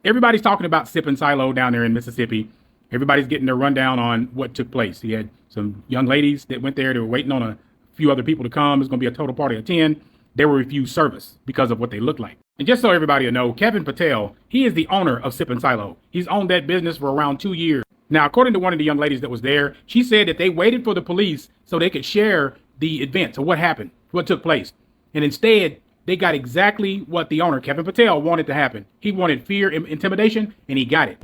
Everybody's talking about Sip and Silo down there in Mississippi. Everybody's getting their rundown on what took place. He had some young ladies that went there. They were waiting on a few other people to come. It's going to be a total party of 10. They were refused service because of what they looked like. And just so everybody will know, Kevin Patel, he is the owner of Sip and Silo. He's owned that business for around 2 years. Now, according to one of the young ladies that was there, she said that they waited for the police so they could share the events or what happened, what took place. And instead, they got exactly what the owner, Kevin Patel, wanted to happen. He wanted fear and intimidation, and he got it.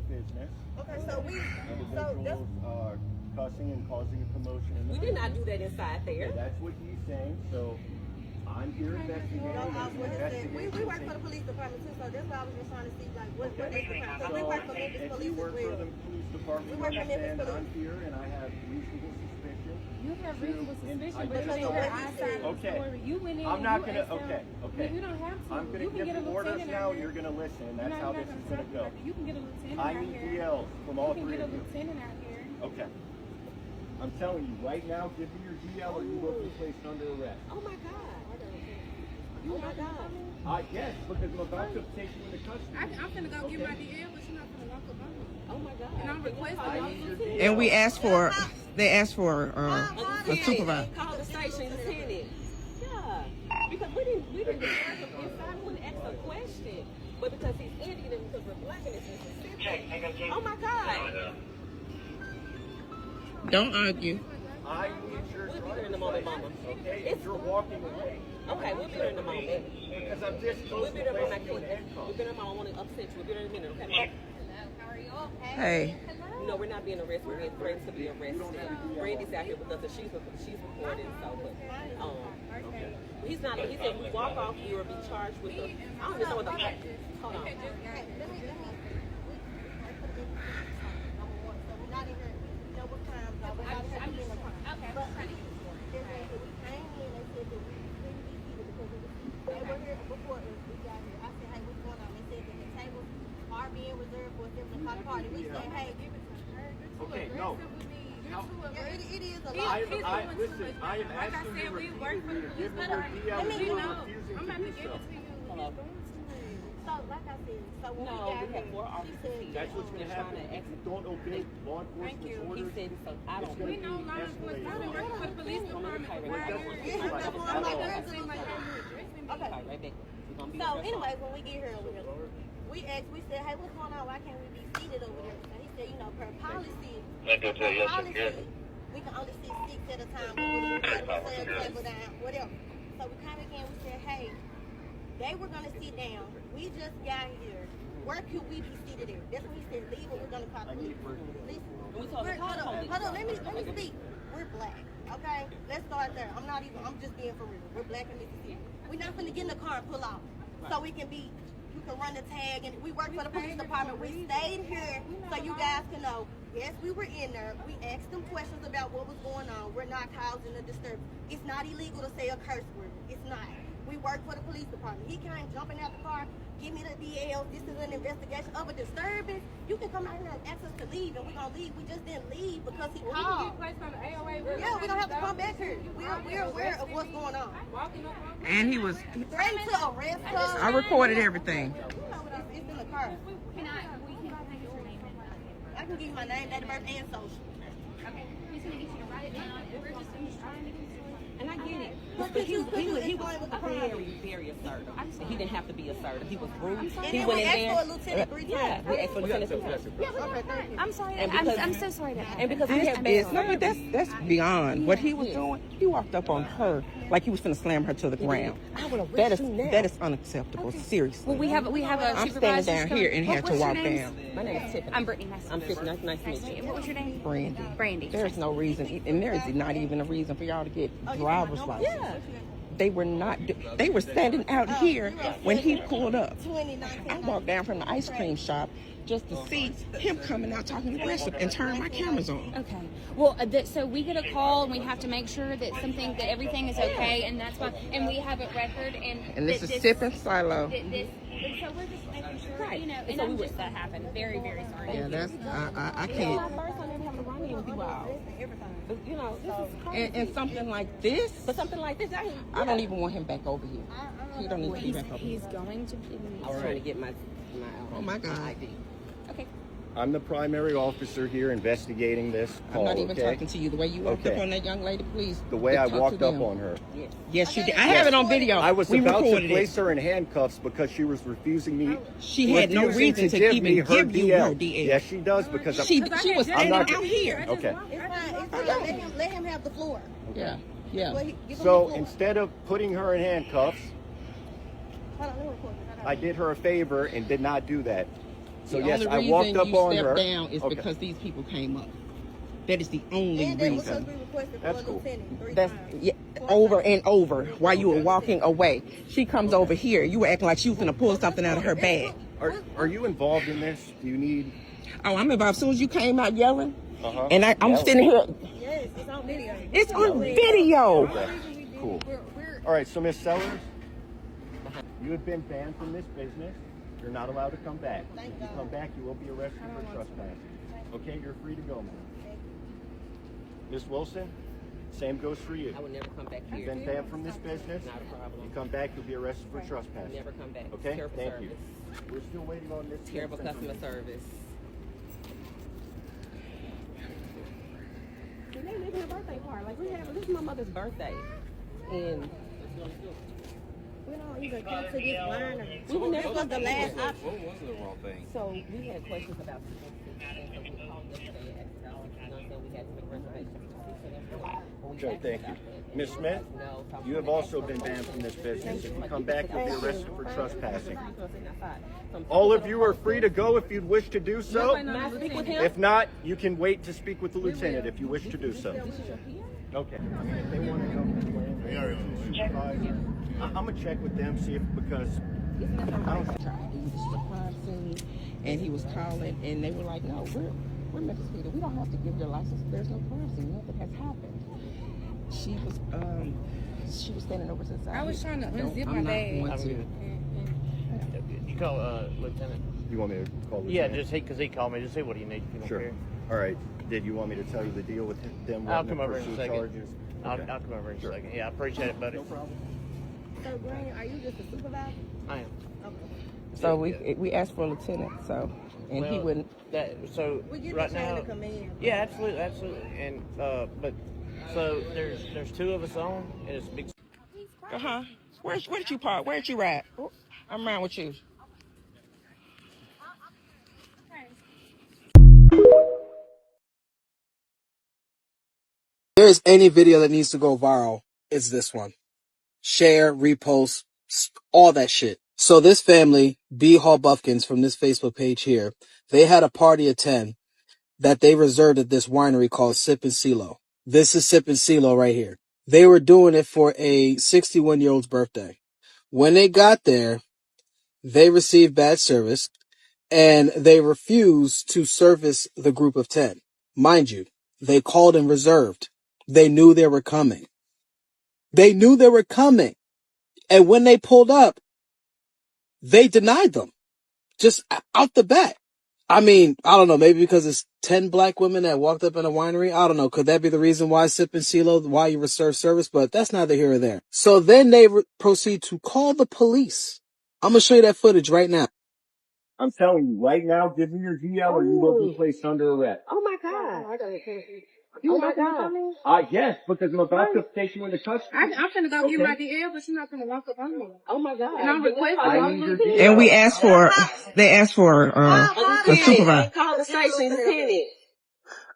Okay, so individuals are cussing and causing a commotion. We did not do that inside there. Yeah, that's what he's saying. So I'm here investigating. We work for the police department too, so that's why I was just trying to see like what is the crime. So we work for Memphis Police as well. We work for the police department. We work for Memphis Police. I'm here and I have reasonable suspicion. You have reasonable suspicion, but just you didn't eyesight of the story. You went in. I'm not gonna. Okay. You don't have to. I'm gonna give the orders now. You're gonna listen. That's how this is gonna go. You can get a lieutenant I out need here. DLs from all three of you. You can get a lieutenant out here. Okay. I'm telling you right now, give me your DL or you will be placed under arrest. Oh my God. Oh my God. Yes, because I'm about to take you into custody. I'm gonna go get my DL, but you're not gonna walk up on me. Oh my God. And I'm requesting. And we asked for, they asked for a supervisor. Call the station lieutenant. Yeah. Because we didn't discuss him inside. We wouldn't ask a question. But because he's Indian and because we're black and it's Mississippi. Oh my God. Don't argue. I need your We'll be there in a moment, Mama. Okay, if you're walking away. Okay, we'll be there in a moment. Because I'm just We'll close be to there when I placing you in can. handcuffs. We'll be there, Mama. I want to upset you. We'll be there in a minute, okay? Hey. You know, we're not being arrested. We're being threatened to be arrested. Brandy's out here with us, and she's recording. So, but he's not. He said we walk off, we will be charged with the. I don't even know what the. Hold on. Party. We say, hey, give it to her. Okay, no. It is a lot. Listen, I am asking you repeatedly to give me your DL. You are refusing to do so. So, like I said, so when we got here, she said, That's what's going to happen. If you don't obey law enforcement's orders, He said so. I don't. We know law enforcement. I've been working for the police department for 5 years. Okay. Right back. So, anyways, when we get here over here, we asked, we said, hey, what's going on? Why can't we be seated over there? And he said, you know, per policy, we can only sit 6 at a time. We table down, whatever. So we come again, we said, hey, they were going to sit down. We just got here. Where could we be seated there? That's when he said, leave or we're going to call the police. Hold on, let me speak. We're black, okay? Let's start there. I'm just being for real. We're black in Mississippi. We're not going to get in the car and pull off. So we can run the tag, and we work for the police department. We stayed here so you guys can know. Yes, we were in there. We asked them questions about what was going on. We're not causing a disturbance. It's not illegal to say a curse word. It's not. We work for the police department. He came jumping out the car, give me the DL. This is an investigation of a disturbance. You can come out here and ask us to leave, and we're going to leave. We just didn't leave because he called. Yeah, we don't have to come back here. We're aware of what's going on. And he was, Threatened to arrest us. I recorded everything. It's in the car. I can give you my name, date of birth, and social. Okay. He's going to get you to write it down. We're just trying to get it. And I get it. But he was very assertive. He didn't have to be assertive. He was rude. He went in there. We asked for a lieutenant 3 times. Yeah, we asked for a lieutenant 3 times. I'm sorry. I'm so sorry about that. And because he had been No, but that's beyond what he was doing. He walked up on her like he was finna slam her to the ground. That is unacceptable. Seriously. Well, we have a I'm standing down here and had to walk down. My name is Tiffany. I'm Brittany. I'm Tiffany. Nice to meet you. What was your name? Brandy. Brandy. There's no reason, and there is not even a reason for y'all to get driver's license. Yeah. They were not. They were standing out here when he pulled up. I walked down from the ice cream shop just to see him coming out talking aggressive and turn my cameras on. Okay. Well, so we get a call and we have to make sure that everything is okay, and that's why. And we have a record And this is Sip and Silo. So we're just making sure, you know. And I'm just that happened. Very, very sorry. Yeah, that's I It's can't. my first time ever having to run in with you all. But, you know, this is crazy. And something like this. But something like this, I don't even want him back over here. He don't need to be back over here. He's going to be. I was trying to get my Oh my God. ID. Okay. I'm the primary officer here investigating this call, I'm not even okay? talking to you. The way you walked up on that young lady, please. The way I talk to walked up them. on her. Yes, you did. I have it on video. I was we about to recorded place it. her in handcuffs because she was refusing me. She had no refusing reason to give even me her give you DL. her DL. Yes, she does because She was standing not- out here. Okay. It's fine. Let him have the floor. Yeah, yeah. Give him the So floor. instead of putting her in handcuffs, Hold on, let me record this. I did her a favor and did not do that. So The yes, only I reason walked up you on stepped her. down is Okay. because these people came up. That is the only And then because reason. we requested for That's a cool. lieutenant 3 That's times. over and over while you were walking away. She comes over here. You were acting like she was gonna pull something out of her bag. Are you involved in this? Do you need? Oh, I'm involved. As soon as you came out yelling, Uh-huh. and I'm Yelling. sitting here. Yes, it's on video. It's on video. Okay. Cool. All right, so Miss Sellers, you have been banned from this business. You're not allowed to come back. If you come back, you will be arrested for trespassing. Okay, you're free to go, ma'am. Miss Wilson, same goes for you. I will never come back here. You've been banned from this business. Not a problem. You come back, you'll be arrested for trespassing. Never come back. Okay, Terrible thank service. you. We're still waiting on this. Terrible customer service. And they living a birthday party. Like this is my mother's birthday. And We don't even come to this winery. we were never This was the last option. What was the wrong thing? So we had questions about and so we called yesterday and asked about, you know, saying we had to make reservations. Okay, thank you. Miss Smith, you have also been banned from this business. If you come back, you'll be arrested for trespassing. All of you are free to go if you'd wish to do so. If not, you can wait to speak with the lieutenant if you wish to do so. Okay. If they want to go this way, I'm gonna check with them, see if because I don't. It was just a crime scene, and he was calling, and they were like, "No, we're Memphis PD. We don't have to give your license. There's no crime scene. Nothing has happened." She was standing over to the side. I was trying to No, unzip I'm my not bag. going to. You call lieutenant. You want me to call Yeah, lieutenant? just because he called me. Just say what do you need. If you don't Sure. care. All right. Did you want me to tell you the deal with them? I'll wanting come to over in a pursue second. charges? I'll Okay. come over in Sure. a second. Yeah, I appreciate it, buddy. No problem. So, Green, are you just a supervisor? I am. So we asked for a lieutenant. So, and he Well, wouldn't. So We get right the chain now, of command. yeah, absolutely, and but so there's two of us on, and it's a big. Where did you park? Where did you ride? I'm around with you. There's any video that needs to go viral, it's this one. Share, repost, all that shit. So this family, B. Hall Buffkins from this Facebook page here, they had a party at 10 that they reserved at this winery called Sip and CeeLo. This is Sip and CeeLo right here. They were doing it for a 61-year-old's birthday. When they got there, they received bad service and they refused to service the group of 10. Mind you, they called and reserved. They knew they were coming. They knew they were coming. And when they pulled up, they denied them. Just out the bat. I mean, I don't know, maybe because it's 10 black women that walked up in a winery. I don't know. Could that be the reason why Sip and CeeLo, why you reserve service? But that's neither here or there. So then they proceed to call the police. I'm going to show you that footage right now. I'm telling you right now, give me your GL or you will be placed under arrest. Oh my God. You my God. Yes, because I'm about to take you into custody. I'm finna go get my DL, but you're not finna walk up on me. Oh my God. And I'm requesting I need your DL. And they asked for a supervisor. Call the station lieutenant.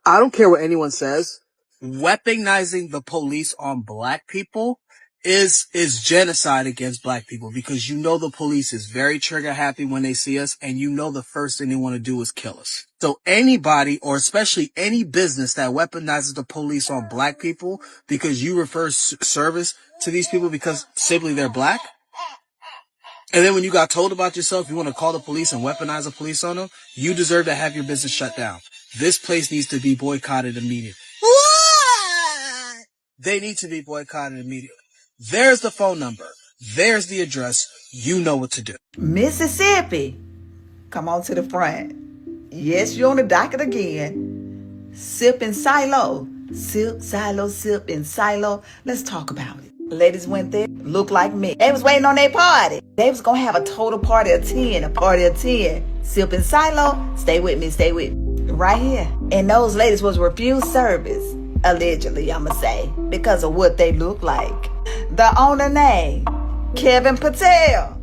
I don't care what anyone says. Weaponizing the police on black people is genocide against black people because you know the police is very trigger happy when they see us and you know the first thing they want to do is kill us. So anybody or especially any business that weaponizes the police on black people because you refer service to these people because simply they're black. And then when you got told about yourself, you want to call the police and weaponize the police on them, you deserve to have your business shut down. This place needs to be boycotted immediately. What? They need to be boycotted immediately. There's the phone number. There's the address. You know what to do. Mississippi, come on to the front. Yes, you're on the docket again. Sip and silo. Sip, silo, sip and silo. Let's talk about it. Ladies went there. look like me. They was waiting on their party. They was gonna have a total party of 10, a party of 10. Sip and silo, stay with me, right here. And those ladies was refused service, allegedly, I'ma say, because of what they look like. The owner name, Kevin Patel.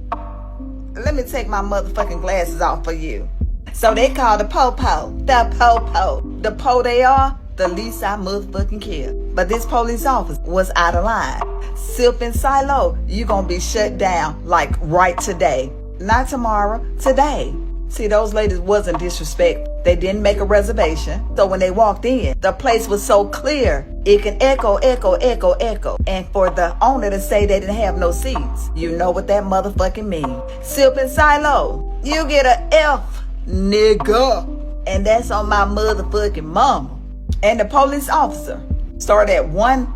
Let me take my motherfucking glasses off for you. So they call the po-po, the po-po. The po they are, the least I motherfucking care. But this police officer was out of line. Sip and silo, you gonna be shut down like right today. Not tomorrow, today. See, those ladies wasn't disrespect. They didn't make a reservation. So when they walked in, the place was so clear, it can echo, echo, echo, echo. And for the owner to say they didn't have no seats, you know what that motherfucking means. Sip and silo, you get a F, nigga. And that's on my motherfucking mama. And the police officer started at one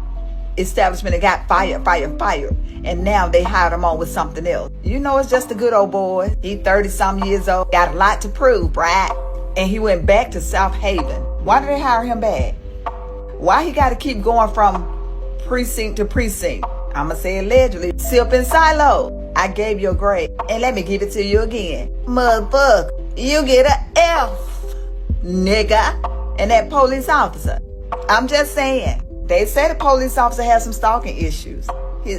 establishment and got fired. And now they hired him on with something else. You know, it's just a good old boy. He 30-some years old, got a lot to prove, right? And he went back to South Haven. Why did they hire him back? Why he got to keep going from precinct to precinct? I'ma say allegedly. Sip and silo, I gave you a grade, and let me give it to you again. Motherfucker, you get a F, nigga. And that police officer, I'm just saying, they said the police officer had some stalking issues.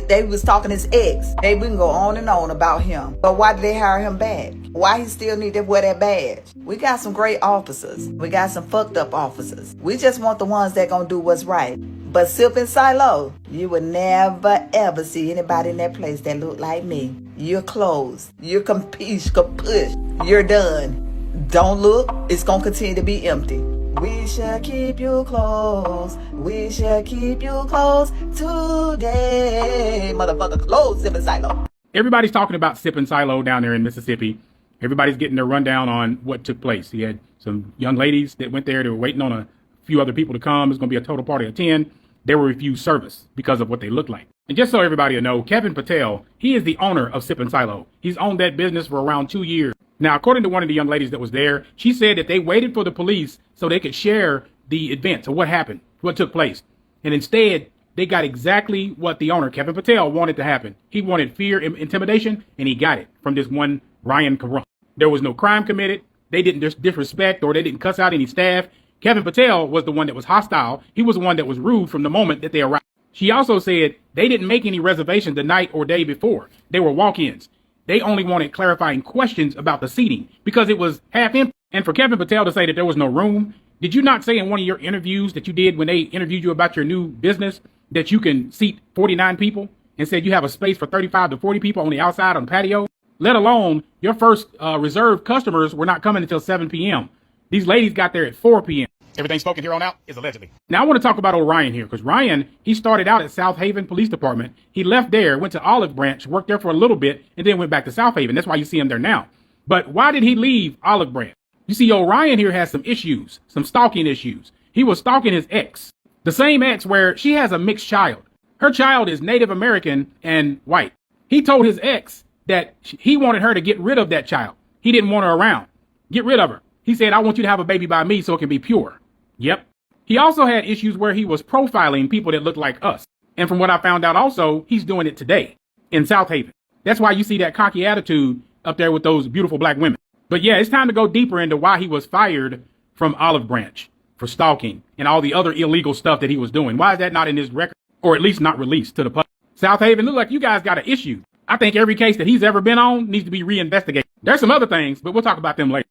They was stalking his ex. They wouldn't go on and on about him. But why did they hire him back? Why he still need to wear that badge? We got some great officers. We got some fucked up officers. We just want the ones that gonna do what's right. But Sip and Silo, you would never ever see anybody in that place that look like me. You're closed. You're kapush. You're done. Don't look. It's gonna continue to be empty. We shall keep you close. We shall keep you close today. Motherfucker, close, Sip and Silo. Everybody's talking about Sip and Silo down there in Mississippi. Everybody's getting their rundown on what took place. He had some young ladies that went there. They were waiting on a few other people to come. It's going to be a total party of 10. They were refused service because of what they looked like. And just so everybody will know, Kevin Patel, he is the owner of Sip and Silo. He's owned that business for around 2 years. Now, according to one of the young ladies that was there, she said that they waited for the police so they could share the events or what happened, what took place. And instead, they got exactly what the owner, Kevin Patel, wanted to happen. He wanted fear and intimidation, and he got it from this one Ryan Caron. There was no crime committed. They didn't disrespect or they didn't cuss out any staff. Kevin Patel was the one that was hostile. He was the one that was rude from the moment that they arrived. She also said they didn't make any reservations the night or day before. They were walk-ins. They only wanted clarifying questions about the seating because it was half empty. And for Kevin Patel to say that there was no room, did you not say in one of your interviews that you did when they interviewed you about your new business that you can seat 49 people and said you have a space for 35 to 40 people on the outside on the patio? Let alone your first reserved customers were not coming until 7 p.m. These ladies got there at 4 p.m. Everything spoken here on out is allegedly. Now I want to talk about old Ryan here because Ryan, he started out at South Haven Police Department. He left there, went to Olive Branch, worked there for a little bit, and then went back to South Haven. That's why you see him there now. But why did he leave Olive Branch? You see, old Ryan here has some issues, some stalking issues. He was stalking his ex, the same ex where she has a mixed child. Her child is Native American and white. He told his ex that he wanted her to get rid of that child. He didn't want her around. Get rid of her. He said, I want you to have a baby by me so it can be pure. Yep. He also had issues where he was profiling people that look like us. And from what I found out also, he's doing it today in South Haven. That's why you see that cocky attitude up there with those beautiful black women. But yeah, it's time to go deeper into why he was fired from Olive Branch for stalking and all the other illegal stuff that he was doing. Why is that not in his record or at least not released to the public? South Haven, look like you guys got an issue. I think every case that he's ever been on needs to be reinvestigated. There's some other things, but we'll talk about them later.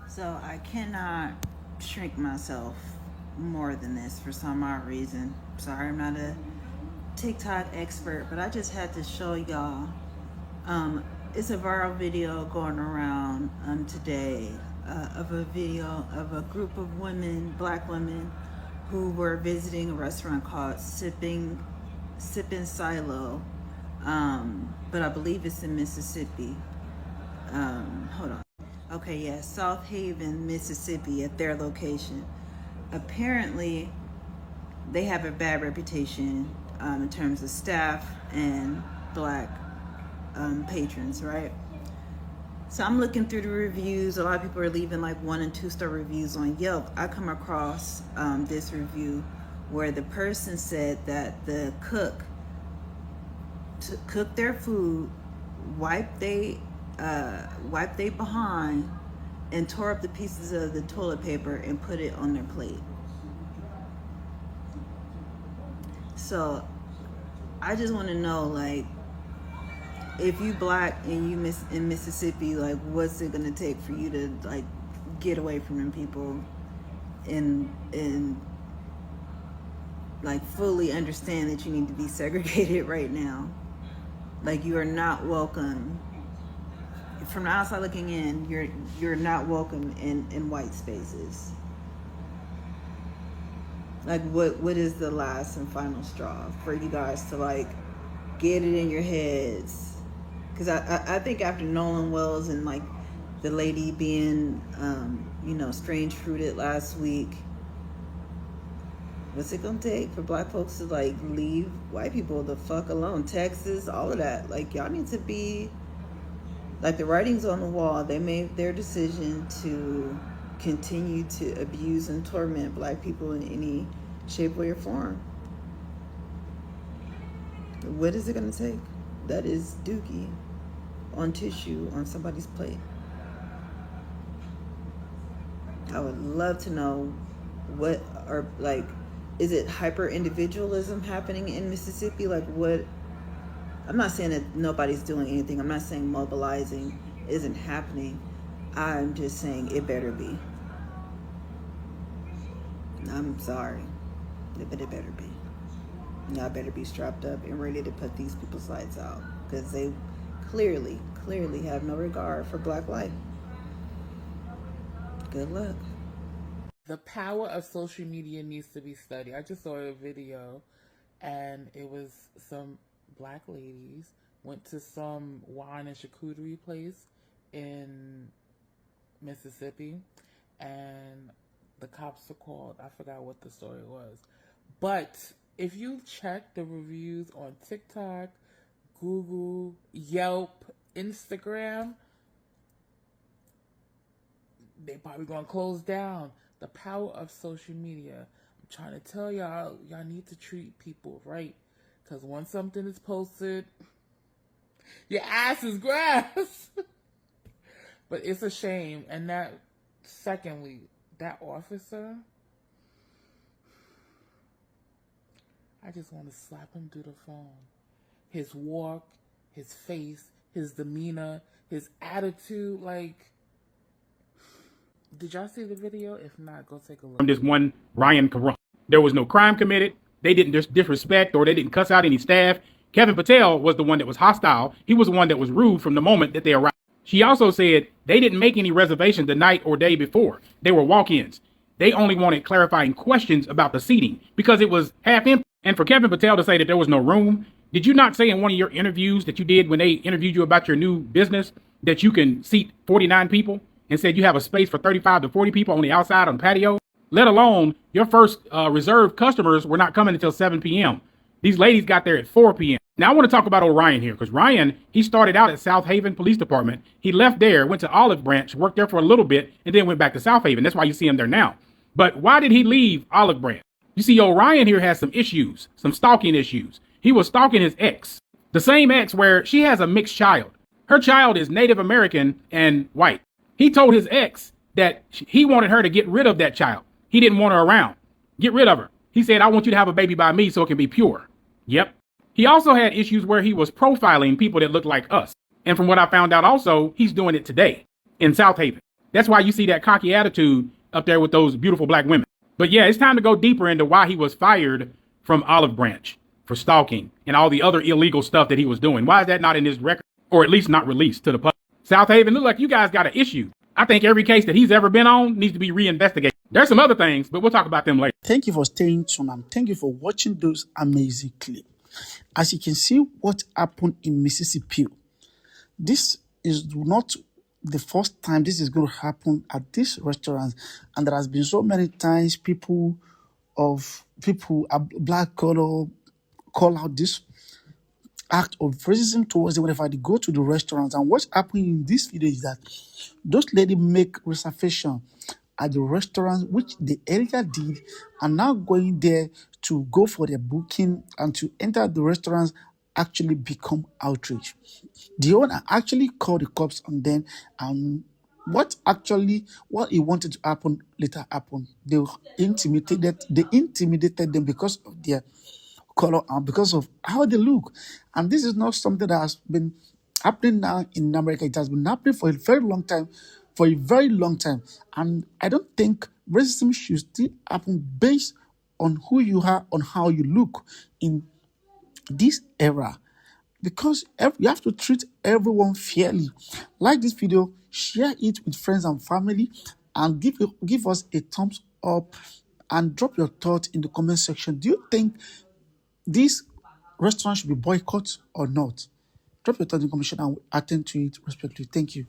So I cannot shrink myself more than this for some odd reason. Sorry, I'm not a TikTok expert, but I just had to show y'all. It's a viral video going around today of a video of a group of women, black women, who were visiting a restaurant called Sip and Silo, but I believe it's in Mississippi. Hold on. Okay, yeah, South Haven, Mississippi, at their location. Apparently, they have a bad reputation in terms of staff and black patrons, right? So I'm looking through the reviews. A lot of people are leaving like 1- and 2-star reviews on Yelp. I come across this review where the person said that the cook cook their food, wipe they behind, and tore up the pieces of the toilet paper and put it on their plate. So I just want to know, like, if you black and you in Mississippi, like, what's it gonna take for you to like get away from them people and like fully understand that you need to be segregated right now? Like, you are not welcome. From the outside looking in, you're not welcome in white spaces. Like, what is the last and final straw for you guys to like get it in your heads? Because I think after Nolan Wells and like the lady being strange fruited last week, what's it gonna take for black folks to like leave white people the fuck alone? Texas, all of that. Like, y'all need to be like, the writing's on the wall. They made their decision to continue to abuse and torment black people in any shape, way, or form. What is it gonna take? That is dookie on tissue on somebody's plate. I would love to know what are, like, is it hyper individualism happening in Mississippi? Like, what? I'm not saying that nobody's doing anything. I'm not saying mobilizing isn't happening. I'm just saying it better be. I'm sorry, but it better be. Y'all better be strapped up and ready to put these people's lights out, because they clearly have no regard for black life. Good luck. The power of social media needs to be studied. I just saw a video, and it was some black ladies went to some wine and charcuterie place in Mississippi, and the cops were called. I forgot what the story was. But if you check the reviews on TikTok, Google, Yelp, Instagram, they probably gonna close down. The power of social media. I'm trying to tell y'all need to treat people right. Because once something is posted, your ass is grass. But it's a shame. And secondly, that officer, I just want to slap him through the phone. His walk, his face, his demeanor, his attitude, like, did y'all see the video? If not, go take a look. From this one Ryan Caron, there was no crime committed. They didn't just disrespect or they didn't cuss out any staff. Kevin Patel was the one that was hostile. He was the one that was rude from the moment that they arrived. She also said they didn't make any reservations the night or day before. They were walk-ins. They only wanted clarifying questions about the seating because it was half empty. And for Kevin Patel to say that there was no room, did you not say in one of your interviews that you did when they interviewed you about your new business that you can seat 49 people and said you have a space for 35 to 40 people on the outside on the patio? Let alone your first reserved customers were not coming until 7 p.m. These ladies got there at 4 p.m. Now I want to talk about old Ryan here, because Ryan, he started out at South Haven Police Department. He left there, went to Olive Branch, worked there for a little bit, and then went back to South Haven. That's why you see him there now. But why did he leave Olive Branch? You see, old Ryan here has some issues, some stalking issues. He was stalking his ex, the same ex where she has a mixed child. Her child is Native American and white. He told his ex that he wanted her to get rid of that child. He didn't want her around. Get rid of her. He said, I want you to have a baby by me so it can be pure. Yep. He also had issues where he was profiling people that looked like us. And from what I found out also, he's doing it today in South Haven. That's why you see that cocky attitude up there with those beautiful black women. But yeah, it's time to go deeper into why he was fired from Olive Branch for stalking and all the other illegal stuff that he was doing. Why is that not in his record, or at least not released to the public? South Haven, look like you guys got an issue. I think every case that he's ever been on needs to be reinvestigated. There's some other things, but we'll talk about them later. Thank you for staying tuned and thank you for watching those amazing clips. As you can see what happened in Mississippi, this is not the first time this is going to happen at this restaurant, and there has been so many times people of black color call out this act of racism towards them whenever they go to the restaurants. And what's happening in this video is that those ladies make reservation at the restaurant, which they earlier did, and now going there to go for their booking and to enter the restaurants actually become outrage. The owner actually called the cops on them, and what he wanted to happen later happened. They intimidated them because of their color and because of how they look. And this is not something that has been happening now in America. It has been happening for a very long time, And I don't think racism should still happen based on who you are, on how you look in this era, because you have to treat everyone fairly. Like this video, share it with friends and family, and give us a thumbs up, and drop your thoughts in the comment section. Do you think this restaurant should be boycotted or not? Drop your thoughts in the comment section and we'll attend to it respectfully. Thank you.